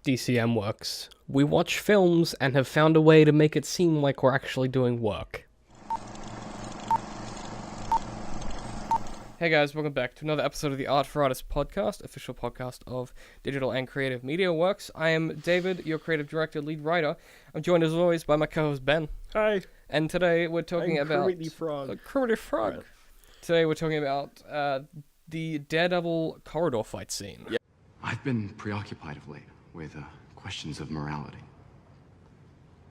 DCM works. We watch films and have found a way to make it seem like we're actually doing work. Hey guys, welcome back to another episode of the Art for Artists podcast, official podcast of Digital and Creative Media Works. I am David, your creative director, lead writer. I'm joined as always by my co-host Ben. Hi. And today we're talking about... Kermit the Frog. Kermit the Frog. Right. Today we're talking about the Daredevil corridor fight scene. Yeah. I've been preoccupied of late with questions of morality.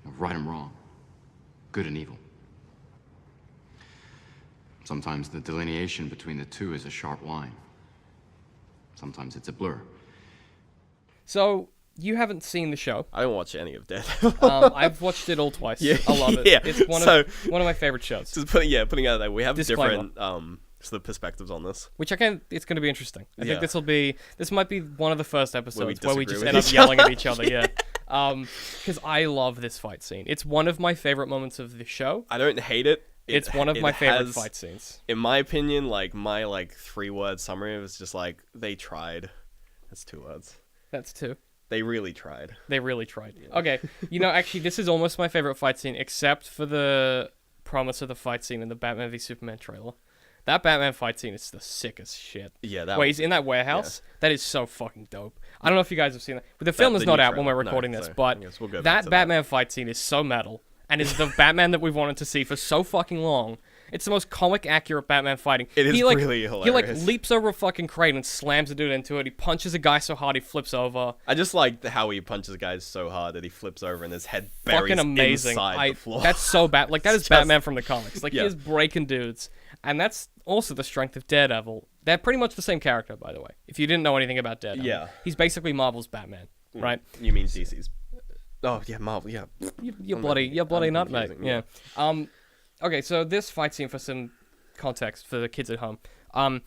Of right and wrong. Good and evil. Sometimes the delineation between the two is a sharp line. Sometimes it's a blur. So, you haven't seen the show. I don't watch any of Daredevil. I've watched it all twice. Yeah. I love it. Yeah. It's one of my favorite shows. Just putting out there, we have Disclaimer. different sort of perspectives on this. Which it's going to be interesting. I Yeah. think this might be one of the first episodes where we disagree just with end up each yelling at other. each other, yeah. Because I love this fight scene. It's one of my favorite moments of the show. I don't hate it. It's one of my favorite has, fight scenes. In my opinion, like my 3-word summary was just like, they tried. That's 2 words. That's 2. They really tried. They really tried. Okay, actually, this is almost my favorite fight scene, except for the promise of the fight scene in the Batman v Superman trailer. That Batman fight scene is the sickest shit. Yeah, that Where one. he's in that warehouse. Yeah. That is so fucking dope. I don't know if you guys have seen that. But the film is not out when we're recording this, but we'll go back that to Batman fight scene is so metal. And is the Batman that we've wanted to see for so fucking long. It's the most comic accurate Batman fighting. It is really hilarious. He leaps over a fucking crate and slams a dude into it. He punches a guy so hard he flips over. I just like how he punches guys so hard that he flips over and his head buries fucking amazing. Inside the floor. That's so bad. Like, that is Just- Batman from the comics. Like, Yeah. he is breaking dudes. And that's also the strength of Daredevil. They're pretty much the same character, by the way. If you didn't know anything about Daredevil. Yeah. He's basically Marvel's Batman, right? You mean DC's? Oh yeah, Marvel. Yeah. You're bloody nut, mate. confusing, Yeah. Okay, so this fight scene, for some context for the kids at home.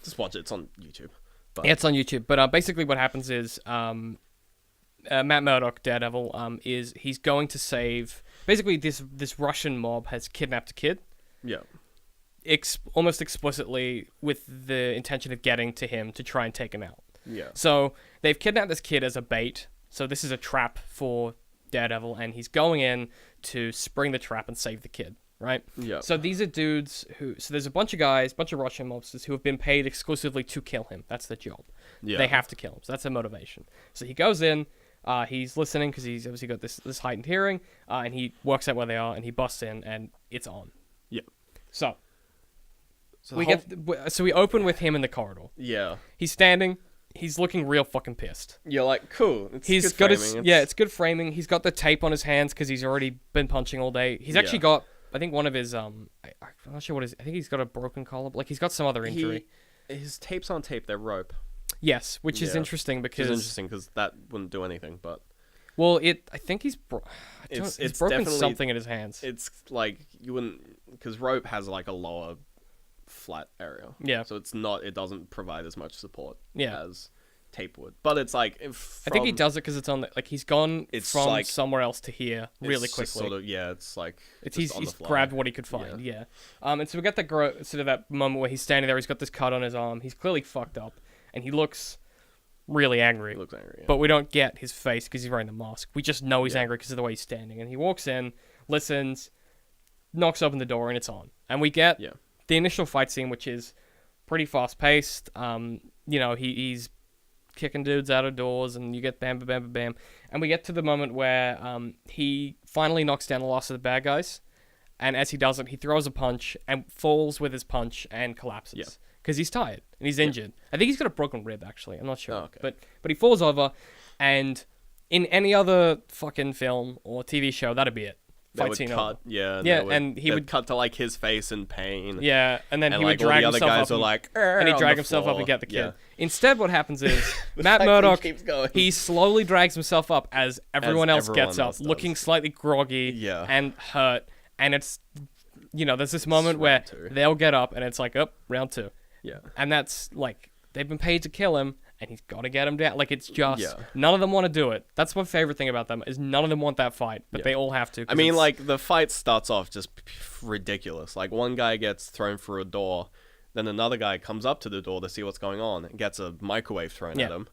Just watch it. It's on YouTube. But Yeah, it's on YouTube. But basically what happens is Matt Murdock, Daredevil, he's going to save... Basically, this Russian mob has kidnapped a kid. yeah. Almost explicitly with the intention of getting to him to try and take him out. Yeah. So they've kidnapped this kid as a bait. So this is a trap for Daredevil, and he's going in to spring the trap and save the kid, right? Yeah. So these are dudes so there's a bunch of Russian mobsters who have been paid exclusively to kill him. That's their job. Yeah. They have to kill him. So that's their motivation. So he goes in, he's listening because he's obviously got this heightened hearing, and he works out where they are, and he busts in, and it's on. Yeah. So So we open with him in the corridor. Yeah. He's standing. He's looking real fucking pissed. You're like, cool. It's He's good got framing. it's good framing. He's got the tape on his hands because he's already been punching all day. He's actually got, I think, one of his I'm not sure what it is. I think he's got a broken collarbone. Like, he's got some other injury. His tape's on tape. They're rope. Yes, which is Yeah. interesting because because that wouldn't do anything. But well, I think he's it's he's broken definitely something in his hands. It's like you wouldn't, because rope has like a lower flat area. Yeah. So it doesn't provide as much support. Yeah. As tape would. But it's like I think he does it because it's on he's gone It's from like- somewhere else to here really it's quickly. just sort of, it's like He's just on the fly. grabbed what he could find, yeah. And so we get sort of that moment where he's standing there, he's got this cut on his arm, he's clearly fucked up, and he looks really angry. He looks angry. Yeah. But we don't get his face because he's wearing the mask. We just know he's Yeah. angry because of the way he's standing. And he walks in, listens, knocks open the door, and it's on. And we get Yeah. the initial fight scene, which is pretty fast-paced. He's kicking dudes out of doors, and you get bam, bam, bam, bam, bam. And we get to the moment where he finally knocks down the last of the bad guys. And as he does it, he throws a punch and falls with his punch and collapses. Yeah. Because he's tired and he's injured. I think he's got a broken rib, actually. I'm not sure. Oh, okay. But he falls over, and in any other fucking film or TV show, that'd be it. They Fight would scene cut, over. yeah, Yeah, they and he they'd would- cut to like his face in pain. Yeah, and then and he like would drag all the other himself guys up are like, and he'd on drag the himself up floor. and get the kid. Yeah. Instead, what happens is The Matt fact that he Murdock, keeps going. he slowly drags himself up as everyone else gets up, else does. looking slightly groggy Yeah. and hurt. And it's, there's this moment where round 2. they'll get up and it's like, oh, round 2. Yeah. And that's like, they've been paid to kill him, and he's got to get him down. Like, it's just, Yeah. none of them want to do it. That's my favorite thing about them, is none of them want that fight, but Yeah. they all have to. 'cause I mean, it's- like, the fight starts off just ridiculous. Like, one guy gets thrown through a door, then another guy comes up to the door to see what's going on and gets a microwave thrown Yeah. at him.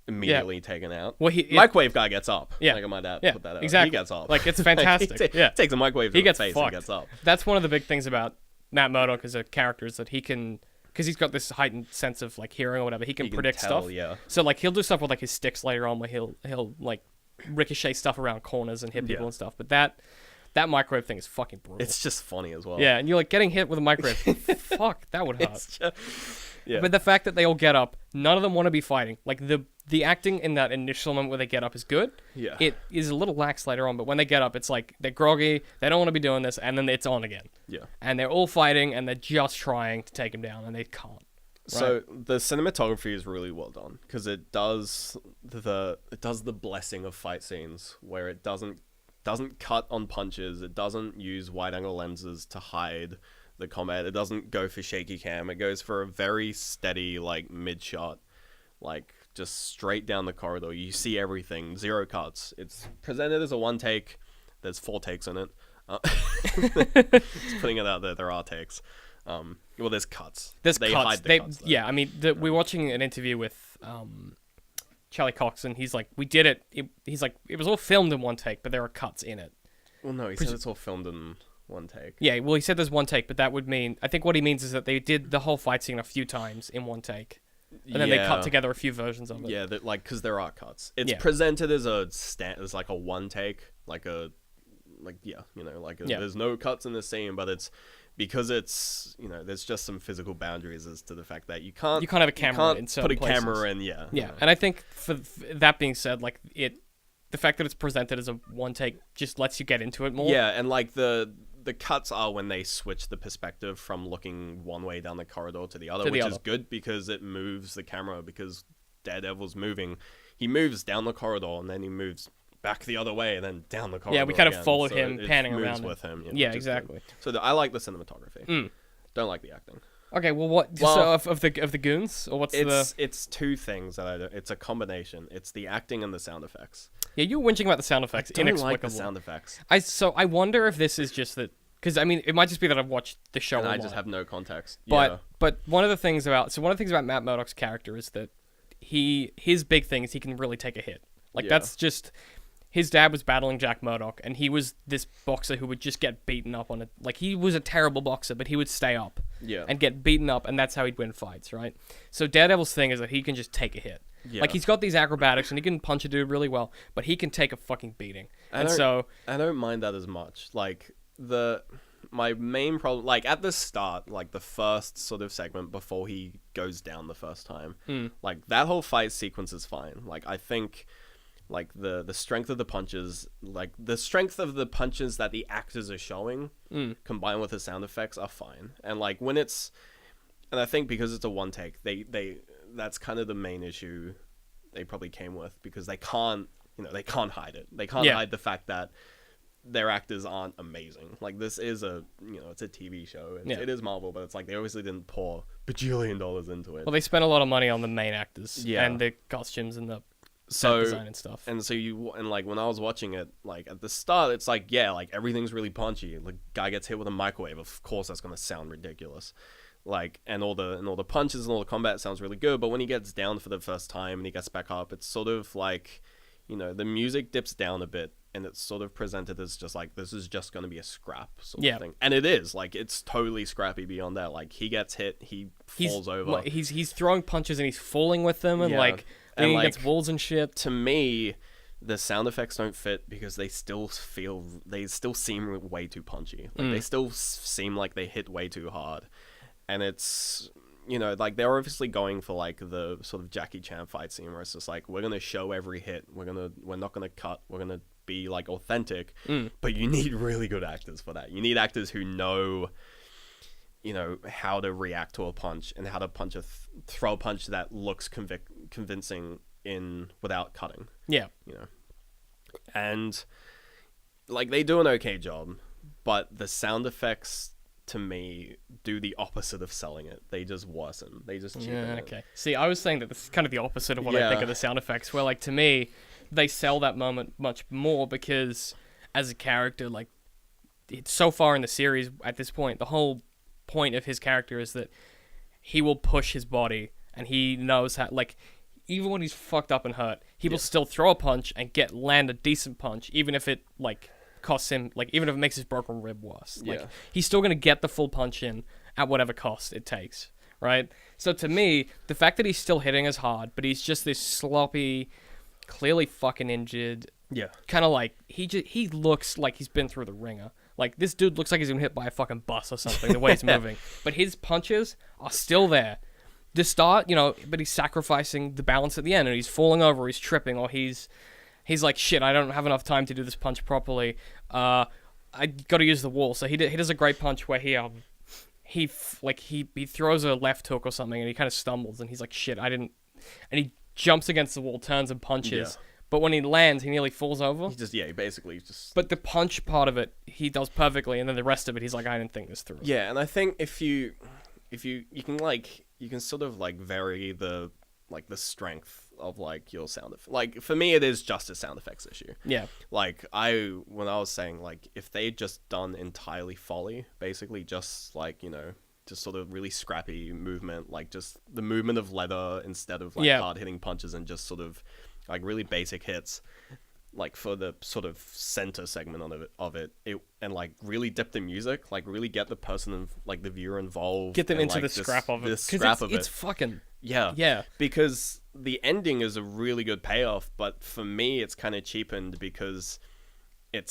immediately taken out. Well, microwave guy gets up. Yeah. Like my dad Yeah, put that out. exactly. He gets up. Like, it's fantastic. Yeah. Takes a microwave to He the gets face fucked. and gets up. That's one of the big things about Matt Murdock as a character is that he can, because he's got this heightened sense of like hearing or whatever, he can predict tell, stuff. yeah. So like he'll do stuff with like his sticks later on where he'll like ricochet stuff around corners and hit people and stuff. But that microwave thing is fucking brutal. It's just funny as well. Yeah, and you're like getting hit with a microwave. Fuck, that would hurt. It's just, yeah. But the fact that they all get up, none of them want to be fighting. Like the acting in that initial moment where they get up is good. Yeah. It is a little lax later on, but when they get up, it's like they're groggy, they don't want to be doing this, and then it's on again. Yeah. And they're all fighting, and they're just trying to take him down, and they can't. Right? So the cinematography is really well done because it does the blessing of fight scenes where it doesn't cut on punches, it doesn't use wide angle lenses to hide the combat, it doesn't go for shaky cam, it goes for a very steady like mid shot, like just straight down the corridor. You see everything, zero cuts. It's presented as a one take. There's 4 takes in it. Just putting it out there are takes. Well, there's cuts. There's they cuts. hide the cuts, though. Yeah, I mean, we're watching an interview with Charlie Cox, and he's like, "We did it." He's like, "It was all filmed in one take, but there are cuts in it." Well, no, he said it's all filmed in one take. Yeah, well, he said there's one take, but that would mean, I think what he means is that they did the whole fight scene a few times in one take, and then they cut together a few versions of it. Yeah, that like because there are cuts. It's Yeah. presented as as like a one take, there's no cuts in the scene, but it's because it's there's just some physical boundaries as to the fact that you can't have a camera in certain put a places. camera in. Yeah, And I think for that being said, like the fact that it's presented as a one take just lets you get into it more. Yeah, and like the cuts are when they switch the perspective from looking one way down the corridor to the other, which is good because it moves the camera. Because Daredevil's moving, he moves down the corridor and then he moves back the other way and then down the corridor. Yeah, we kind of again. followed So him it panning moves around with him. Yeah, which is exactly. good. So I like the cinematography. Don't like the acting. Okay, well, so of the goons, or what's It's two things that I don't. It's a combination. It's the acting and the sound effects. Yeah, you're whinging about the sound effects. I don't like Inexplicable. the sound effects. I wonder if this is just that, because I mean, it might just be that I've watched the show And a I lot. just have no context. But one of the things about Matt Murdock's character is that his big thing is he can really take a hit. Like that's just. His dad was battling Jack Murdock, and he was this boxer who would just get beaten up on it. Like, he was a terrible boxer, but he would stay up and get beaten up, and that's how he'd win fights, right? So Daredevil's thing is that he can just take a hit. Yeah. Like, he's got these acrobatics, and he can punch a dude really well, but he can take a fucking beating. I don't mind that as much. Like, my main problem, like, at the start, like, the first sort of segment before he goes down the first time, like, that whole fight sequence is fine. Like, I think... like the strength of the punches, like the strength of the punches that the actors are showing combined with the sound effects are fine. And like when it's, and I think because it's a one take, they that's kind of the main issue they probably came with, because they can't hide it. They can't hide the fact that their actors aren't amazing. Like, this is it's a TV show. It is Marvel, but it's like they obviously didn't pour bajillion dollars into it. Well, they spent a lot of money on the main actors Yeah. and the costumes and the set design and stuff. And so like when I was watching it, like at the start, it's like, yeah, like everything's really punchy. Like, guy gets hit with a microwave. Of course, that's gonna sound ridiculous. Like, and all the punches and all the combat sounds really good. But when he gets down for the first time and he gets back up, it's sort of like, the music dips down a bit, and it's sort of presented as just like, this is just gonna be a scrap sort of thing. And it is, like, it's totally scrappy beyond that. Like, he gets hit, he falls over. Like, he's throwing punches and he's falling with them and like leaning against walls and shit. To me, the sound effects don't fit because they still seem way too punchy. Like, they still seem like they hit way too hard. And it's, like, they're obviously going for like the sort of Jackie Chan fight scene where it's just like, we're going to show every hit. We're not going to cut. We're going to be like authentic. But you need really good actors for that. You need actors who know how to react to a punch and how to throw a punch that looks convincing without cutting. Yeah. And like, they do an okay job, but the sound effects to me do the opposite of selling it. They just worsen. They just cheapen it. Okay. See, I was saying that this is kind of the opposite of what I think of the sound effects, where like, to me, they sell that moment much more because as a character, like, it's so far in the series at this point, the whole point of his character is that he will push his body, and he knows how, like, even when he's fucked up and hurt, he will still throw a punch and land a decent punch, even if it like costs him, like even if it makes his broken rib worse. Like he's still gonna get the full punch in at whatever cost it takes, right? So to me, the fact that he's still hitting as hard, but he's just this sloppy, clearly fucking injured. Yeah. Kind of like he looks like he's been through the ringer. Like this dude looks like he's been hit by a fucking bus or something. The way he's moving, but his punches are still there. The start, but he's sacrificing the balance at the end, and he's falling over, he's tripping, or he's like, shit, I don't have enough time to do this punch properly. I got to use the wall. So he does a great punch where he throws a left hook or something, and he kind of stumbles, and he's like, shit, and he jumps against the wall, turns and punches. Yeah. But when he lands, he nearly falls over. He basically just. But the punch part of it, he does perfectly, and then the rest of it, he's like, I didn't think this through. Yeah, and I think if you can sort of like vary the strength of like your sound effect. Like for me, it is just a sound effects issue. Yeah. Like when I was saying like if they just done entirely Foley, basically just like just sort of really scrappy movement, like just the movement of leather instead of like hard hitting punches and just sort of like really basic hits, like for the sort of center segment of it, and like really dip the music, like really get the person like the viewer involved, get them into like, the scrap of it. The scrap of it. It's fucking yeah. Because the ending is a really good payoff, but for me, it's kind of cheapened because it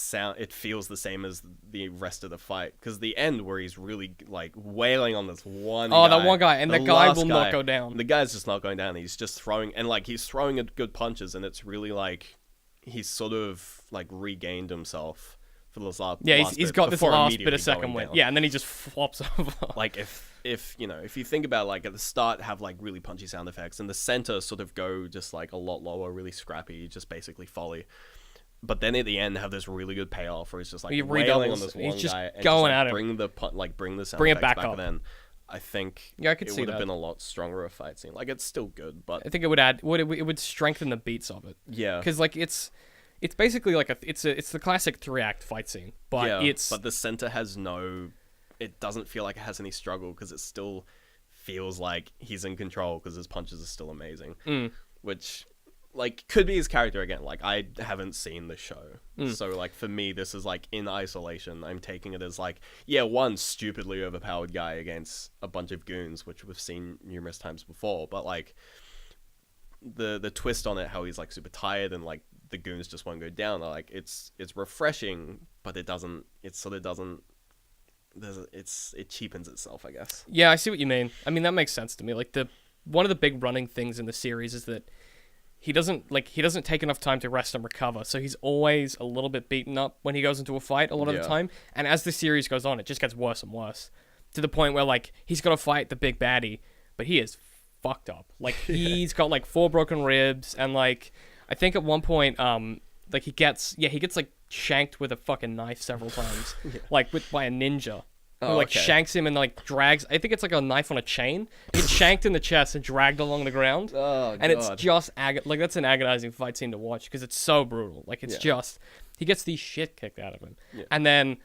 feels the same as the rest of the fight. Because the end where he's really like wailing on this one guy. That one guy, and the guy will not go down. The guy's just not going down. He's just throwing, and like he's throwing good punches, and it's really like he's sort of like regained himself for this last. Yeah, he's got this last bit of second wind. Down. Yeah, and then he just flops over. Like if you think about like at the start have like really punchy sound effects, and the center sort of go just like a lot lower, really scrappy, just basically Foley. But then at the end have this really good payoff where it's just like wailing on this one guy and going just, at him. Bring the sound bring effects it back up. up. Then I think I could it see would have that. been a lot stronger a fight scene. Like it's still good, but I think it would add. It would strengthen the beats of it. Yeah, because like it's basically like it's the classic 3-act fight scene, but but the center has it doesn't feel like it has any struggle because it still feels like he's in control because his punches are still amazing, which like could be his character again. Like I haven't seen the show, so like for me this is like in isolation. I'm taking it as like one stupidly overpowered guy against a bunch of goons, which we've seen numerous times before, but like the twist on it, how he's like super tired and like the goons just won't go down, like it's refreshing, but it cheapens itself, I guess. Yeah, I see what you mean. I mean, that makes sense to me. Like one of the big running things in the series is that he doesn't take enough time to rest and recover, so he's always a little bit beaten up when he goes into a fight a lot of the time. And as the series goes on, it just gets worse and worse to the point where like he's got to fight the big baddie, but he is fucked up. Like he's got like 4 broken ribs, and like I think at one point like he gets like shanked with a fucking knife several times, like by a ninja. Who like shanks him and like drags. I think it's like a knife on a chain. He's shanked in the chest and dragged along the ground. Oh, and it's just like that's an agonizing fight scene to watch because it's so brutal. Like it's just he gets the shit kicked out of him, and then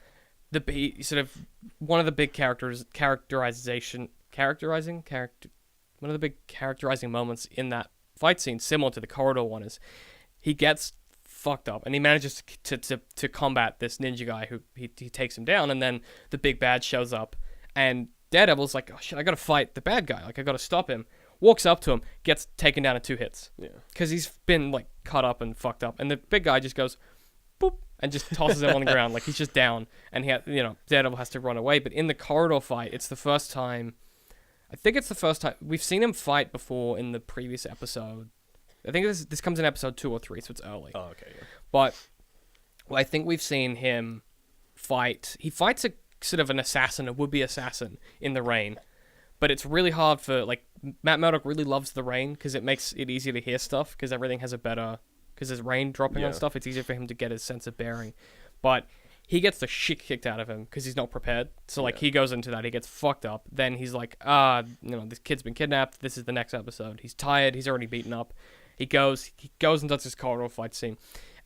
one of the big one of the big characterizing moments in that fight scene, similar to the corridor one, is he gets fucked up and he manages to combat this ninja guy who he takes him down, and then the big bad shows up and Daredevil's like, oh shit, I gotta fight the bad guy, like I gotta stop him. Walks up to him, gets taken down in 2 hits because he's been like cut up and fucked up, and the big guy just goes boop and just tosses him on the ground like he's just down, and Daredevil has to run away. But in the corridor fight, it's the first time we've seen him fight before in the previous episode. I think this comes in episode 2 or 3, so it's early. Oh, okay. Yeah. But I think we've seen him fight. He fights a sort of a would-be assassin in the rain. But it's really hard for, like, Matt Murdock really loves the rain because it makes it easier to hear stuff because everything has because there's rain dropping on stuff. It's easier for him to get his sense of bearing. But he gets the shit kicked out of him because he's not prepared. So, like, he goes into that. He gets fucked up. Then he's like, this kid's been kidnapped. This is the next episode. He's tired. He's already beaten up. He goes and does this corridor fight scene.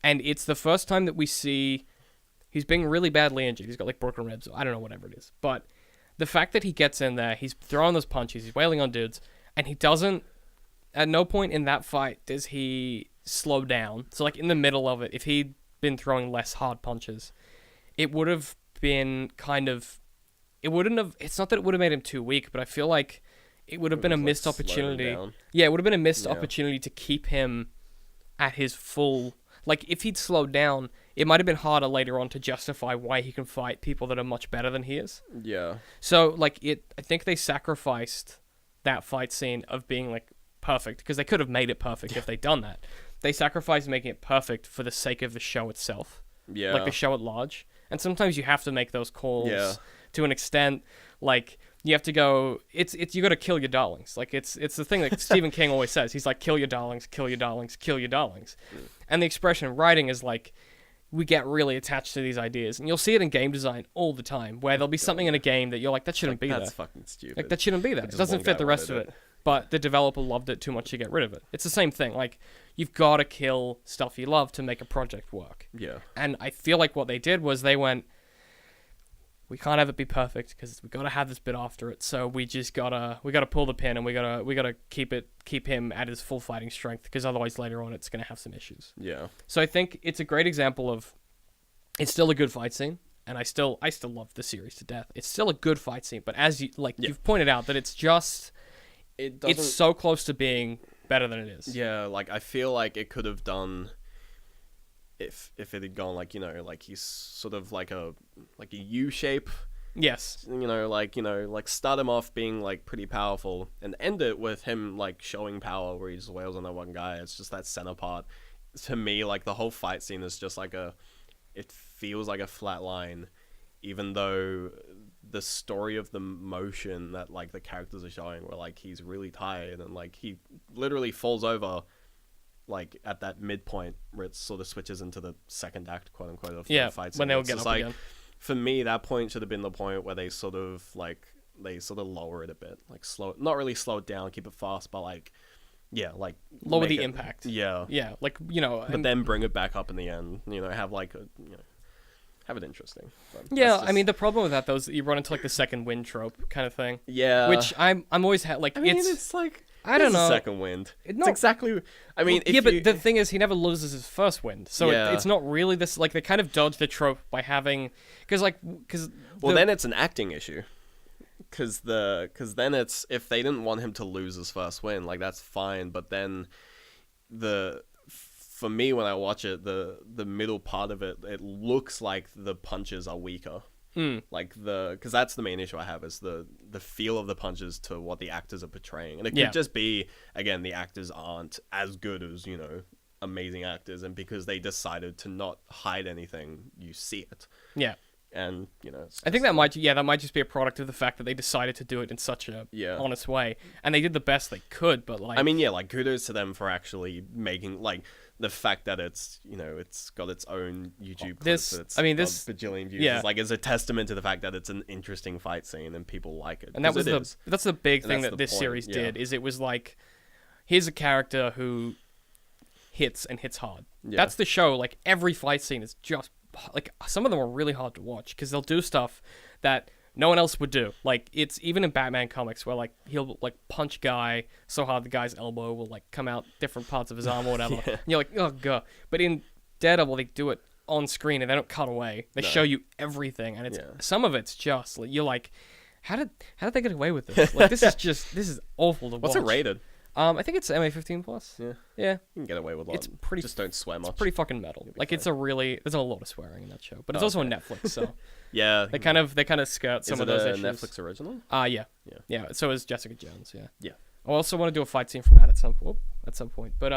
And it's the first time that we see he's being really badly injured. He's got, like, broken ribs. I don't know, whatever it is. But the fact that he gets in there, he's throwing those punches, he's wailing on dudes, and he doesn't at no point in that fight does he slow down. So like in the middle of it, if he'd been throwing less hard punches, it would have been kind of, it wouldn't have, it's not that it would have made him too weak, but I feel like it would have been a missed opportunity. Yeah, it would have been a missed opportunity to keep him at his full, like if he'd slowed down, it might have been harder later on to justify why he can fight people that are much better than he is. Yeah. So like I think they sacrificed that fight scene of being like perfect, because they could have made it perfect if they'd done that. They sacrificed making it perfect for the sake of the show itself. Yeah. Like the show at large. And sometimes you have to make those calls to an extent. Like you have to go, it's you got to kill your darlings. Like it's the thing that Stephen King always says. He's like, kill your darlings, kill your darlings, kill your darlings. And the expression in writing is like, we get really attached to these ideas, and you'll see it in game design all the time, where there'll be something in a game that you're like, that shouldn't be there. That's fucking stupid. Like that shouldn't be there. It doesn't fit the rest of it. But the developer loved it too much to get rid of it. It's the same thing. Like you've got to kill stuff you love to make a project work. Yeah. And I feel like what they did was they went, we can't have it be perfect because we got to have this bit after it. So we just gotta pull the pin, and we gotta keep him at his full fighting strength, because otherwise later on it's gonna have some issues. Yeah. So I think it's a great example of, it's still a good fight scene, and I still love the series to death. It's still a good fight scene, but as you've pointed out, that it's just, it's so close to being better than it is. Yeah, like I feel like it could have done, if it had gone like, like he's sort of like a U shape. Yes. Like start him off being like pretty powerful and end it with him like showing power where he just wails on that one guy. It's just that center part. To me, like the whole fight scene is just like it feels like a flat line, even though the story of the motion that like the characters are showing, where like he's really tired and like he literally falls over like at that midpoint where it sort of switches into the second act, quote unquote, of the fight scene. When they'll get up again. For me, that point should have been the point where they sort of lower it a bit, like not really slow it down, keep it fast, but like lower the impact. Yeah, like but then bring it back up in the end. Have like have it interesting. But I mean the problem with that though is that you run into like the second wind trope kind of thing. Yeah, which I'm always like, I mean, it's like, I don't know. Second wind. It's exactly. I mean, but the thing is, he never loses his first wind, so it's not really this. Like they kind of dodge the trope by having, then it's an acting issue. Because then it's, if they didn't want him to lose his first win, like that's fine. But then for me when I watch it, the middle part of it, it looks like the punches are weaker. Like because that's the main issue I have, is the feel of the punches to what the actors are portraying, and it could just be, again, the actors aren't as good as amazing actors, and because they decided to not hide anything, you see it. Yeah. And I think that might just be a product of the fact that they decided to do it in such a honest way, and they did the best they could. But like, I mean, like kudos to them for actually making like the fact that it's it's got its own YouTube clips. This bajillion views. Yeah, is a testament to the fact that it's an interesting fight scene and people like it. And that's the big thing that this series did, is it was like, here's a character who hits and hits hard. Yeah. That's the show. Like every fight scene is just, like, some of them are really hard to watch because they'll do stuff that no one else would do. Like, it's even in Batman comics where, like, he'll, like, punch guy so hard the guy's elbow will, like, come out different parts of his arm or whatever. And you're like, oh, God. But in Daredevil, they do it on screen and they don't cut away. They show you everything. And it's some of it's just, like, you're like, how did they get away with this? Like, this is awful to watch. What's it rated? I think it's MA15 plus. Yeah. You can get away with a lot. It's pretty. Just don't swear much. It's pretty fucking metal. Like fine. There's a lot of swearing in that show, but it's also on Netflix, so yeah. They kind of skirt some of those issues. Netflix original? Yeah. So is Jessica Jones. Yeah. Yeah. I also want to do a fight scene from that at some point. But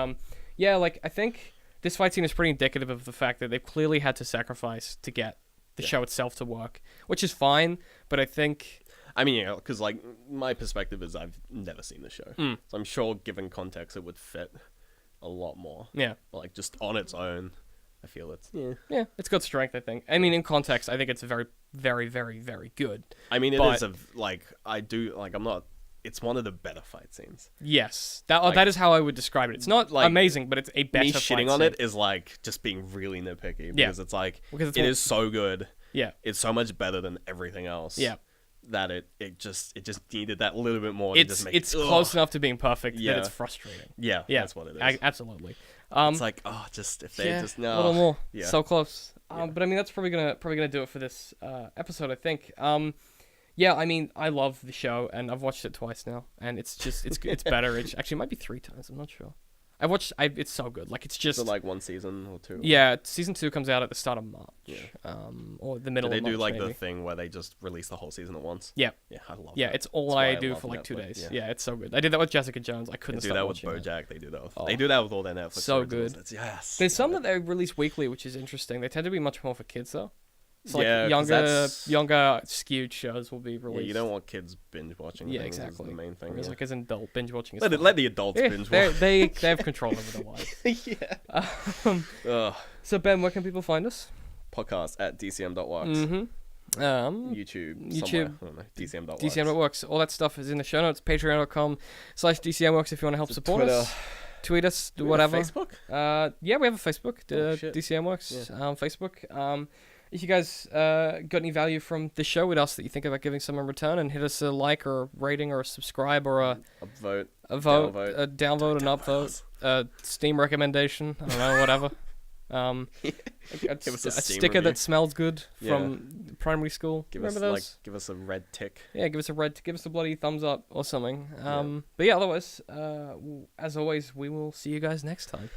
like I think this fight scene is pretty indicative of the fact that they've clearly had to sacrifice to get the show itself to work, which is fine. But I think. I mean, because like my perspective is I've never seen the show, so I'm sure given context it would fit a lot more. Yeah, but like just on its own, I feel it's it's got strength. I think. I mean, in context, I think it's very, very, very, very good. I mean, I'm not. It's one of the better fight scenes. Yes, that is how I would describe it. It's not like amazing, but it's a better. Me fight shitting on scene. it is like just being really nitpicky because it's like it is so good. Yeah, it's so much better than everything else. Yeah. that it just needed that little bit more. To just make close enough to being perfect that it's frustrating. Yeah, that's what it is. Absolutely. It's like, just if they just no a little more, yeah. so close. But I mean, that's probably gonna do it for this episode, I think. Yeah, I mean, I love the show, and I've watched it twice now, and it's better. Actually, it might be 3 times. I'm not sure. It's so good. Like, it's just... So, like, 1 season or 2? Yeah, season 2 comes out at the start of March. Yeah. Or the middle of March, do, like, maybe. the thing where they just release the whole season at once? Yeah. Yeah, I love that. Yeah, it's all I do for, like, 2 days. Yeah, it's so good. I did that with Jessica Jones. I couldn't stop watching They do that with BoJack. They do that with... Oh. They do that with all their Netflix So originals. good. Yes. There's some that they release weekly, which is interesting. They tend to be much more for kids, though. So, like, Yeah, 'cause younger skewed shows will be Yeah, released. you don't want kids binge watching. Yeah, things exactly. Is the main thing. Whereas, Yeah. like, as an adult, binge watching is Let the adults binge watch. they have control over their lives. Yeah. So, Ben, where can people find us? Podcast at dcm.works. Mm-hmm. YouTube. Somewhere. I don't know. DCM.works. DCM.works. All that stuff is in the show notes. Patreon.com/DCMworks if you want to help support us. Tweet us, do whatever. Facebook? Yeah, we have a Facebook, shit. DCMworks Yeah. Facebook. If you guys got any value from the show, we'd ask that you think about giving some in return and hit us a like or a rating or a subscribe or a vote, downvote, an upvote, a Steam recommendation. I don't know, whatever. Give us a Steam sticker review. that smells good from primary school. Remember those? Give us a red tick. Yeah, give us a bloody thumbs up or something. But yeah, otherwise, as always, we will see you guys next time.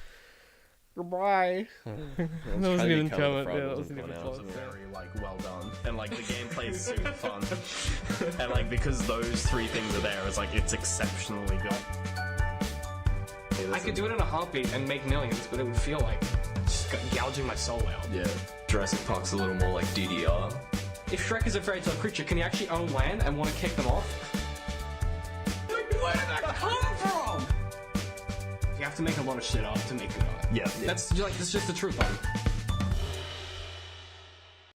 Goodbye. That wasn't even coming. Yeah, that wasn't even close. Very well done, and the gameplay is super fun, and because those 3 things are there, it's exceptionally good. I could do it in a heartbeat and make millions, but it would feel like just gouging my soul out. Yeah, Jurassic Park's a little more like DDR. If Shrek is a fairy tale creature, can he actually own land and want to kick them off? Where did that come from? You have to make a lot of shit up to make it up. Yeah. That's just the truth of it.